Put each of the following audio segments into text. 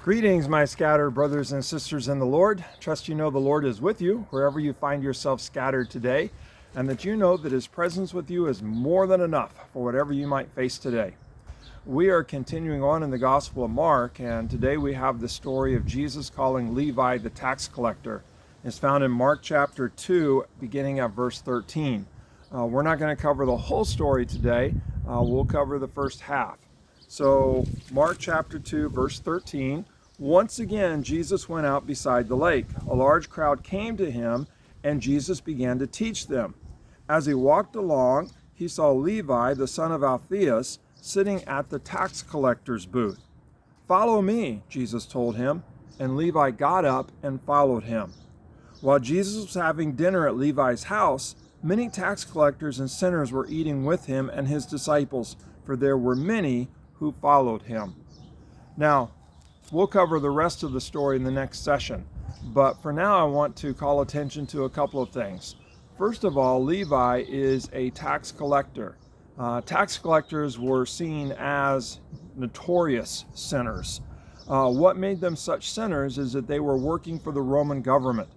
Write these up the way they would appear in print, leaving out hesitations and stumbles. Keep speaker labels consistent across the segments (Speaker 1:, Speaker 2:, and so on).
Speaker 1: Greetings, my scattered brothers and sisters in the Lord. Trust you know the Lord is with you wherever you find yourself scattered today, and that you know that His presence with you is more than enough for whatever you might face today. We are continuing on in the Gospel of Mark, and today we have the story of Jesus calling Levi the tax collector. It's found in Mark chapter 2, beginning at verse 13. We're not going to cover the whole story today. We'll cover the first half. So, Mark chapter 2, verse 13. Once again, Jesus went out beside the lake. A large crowd came to him, and Jesus began to teach them. As he walked along, he saw Levi, the son of Alphaeus, sitting at the tax collector's booth. "Follow me," Jesus told him, and Levi got up and followed him. While Jesus was having dinner at Levi's house, many tax collectors and sinners were eating with him and his disciples, for there were many who followed him. Now, we'll cover the rest of the story in the next session, but for now I want to call attention to a couple of things. First of all, Levi is a tax collector. Tax collectors were seen as notorious sinners. What made them such sinners is that they were working for the Roman government.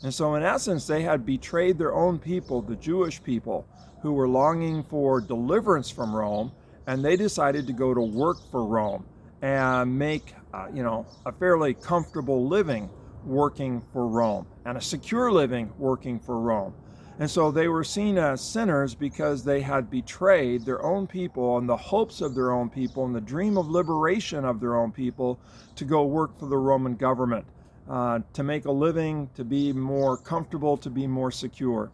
Speaker 1: And so in essence, they had betrayed their own people, the Jewish people, who were longing for deliverance from Rome, and they decided to go to work for Rome and make a fairly comfortable living working for Rome and a secure living working for Rome. And so they were seen as sinners because they had betrayed their own people and the hopes of their own people and the dream of liberation of their own people to go work for the Roman government, to make a living, to be more comfortable, to be more secure.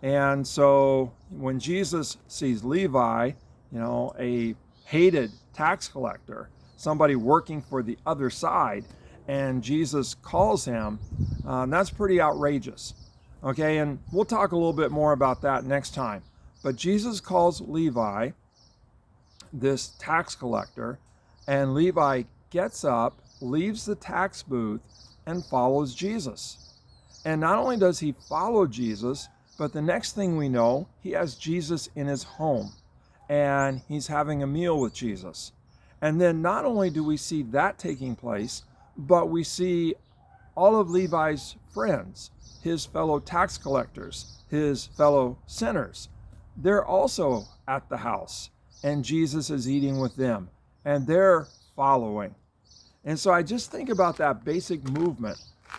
Speaker 1: And so when Jesus sees Levi, a hated tax collector, somebody working for the other side, and Jesus calls him, that's pretty outrageous. Okay, and we'll talk a little bit more about that next time. But Jesus calls Levi this tax collector, and Levi gets up, leaves the tax booth, and follows Jesus. And not only does he follow Jesus, but the next thing we know, he has Jesus in his home, and he's having a meal with Jesus. And then not only do we see that taking place, but we see all of Levi's friends, his fellow tax collectors, his fellow sinners. They're also at the house, and Jesus is eating with them, and they're following. And so I just think about that basic movement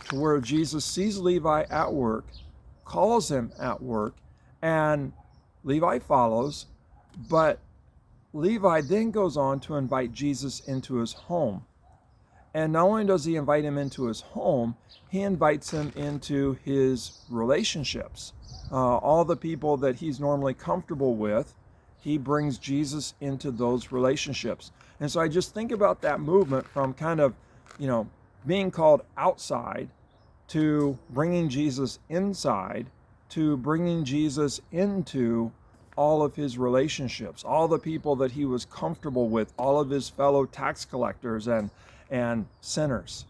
Speaker 1: to where Jesus sees Levi at work, calls him at work, and Levi follows, but Levi then goes on to invite Jesus into his home. And not only does he invite him into his home, he invites him into his relationships. All the people that he's normally comfortable with, he brings Jesus into those relationships. And so I just think about that movement from kind of, being called outside to bringing Jesus inside to bringing Jesus into all of his relationships, all the people that he was comfortable with, all of his fellow tax collectors and sinners.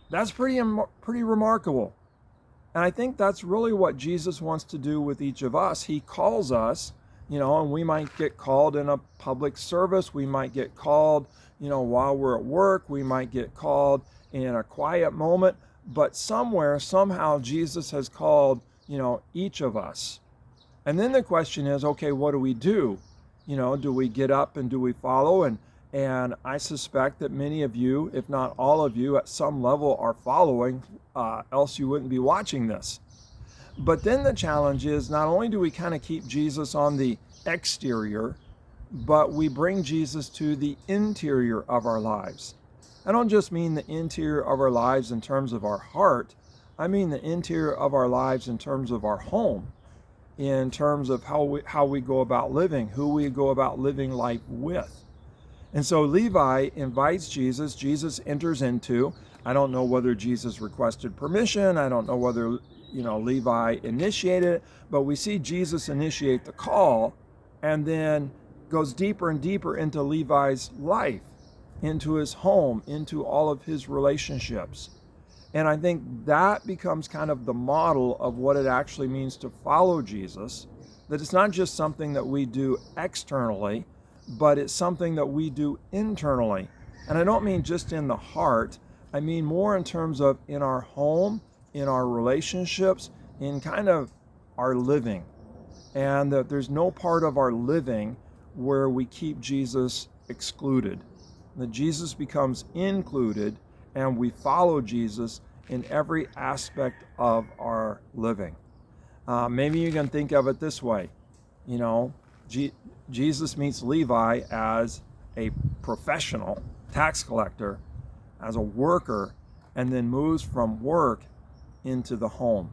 Speaker 1: That's pretty remarkable. And I think that's really what Jesus wants to do with each of us. He calls us, and we might get called in a public service. We might get called, while we're at work. We might get called in a quiet moment. But somewhere, somehow, Jesus has called, each of us. And then the question is, okay, what do we do? Do we get up and do we follow? And I suspect that many of you, if not all of you, at some level are following, else you wouldn't be watching this. But then the challenge is not only do we kind of keep Jesus on the exterior, but we bring Jesus to the interior of our lives. I don't just mean the interior of our lives in terms of our heart. I mean the interior of our lives in terms of our home, in terms of how we go about living, who we go about living life with. And so Levi invites Jesus. Jesus enters into, I don't know whether Jesus requested permission. I don't know whether, Levi initiated it, but we see Jesus initiate the call and then goes deeper and deeper into Levi's life, into his home, into all of his relationships. And I think that becomes kind of the model of what it actually means to follow Jesus, that it's not just something that we do externally, but it's something that we do internally. And I don't mean just in the heart, I mean more in terms of in our home, in our relationships, in kind of our living. And that there's no part of our living where we keep Jesus excluded. That Jesus becomes included and we follow Jesus in every aspect of our living. Maybe you can think of it this way. Jesus meets Levi as a professional tax collector, as a worker, and then moves from work into the home,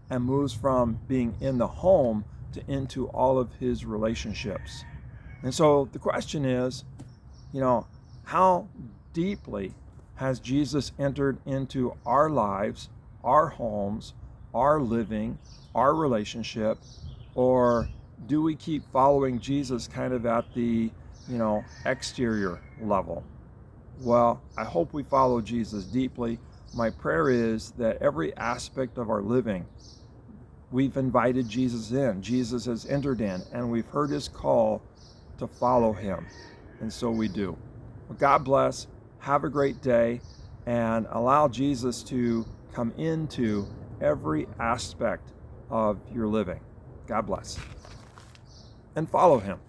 Speaker 1: and moves from being in the home to into all of his relationships. And so the question is, how deeply has Jesus entered into our lives, our homes, our living, our relationship, or do we keep following Jesus kind of at the, exterior level? Well, I hope we follow Jesus deeply. My prayer is that every aspect of our living, we've invited Jesus in. Jesus has entered in, and we've heard his call to follow him. And so we do. Well, God bless. Have a great day, and allow Jesus to come into every aspect of your living. God bless. And follow him.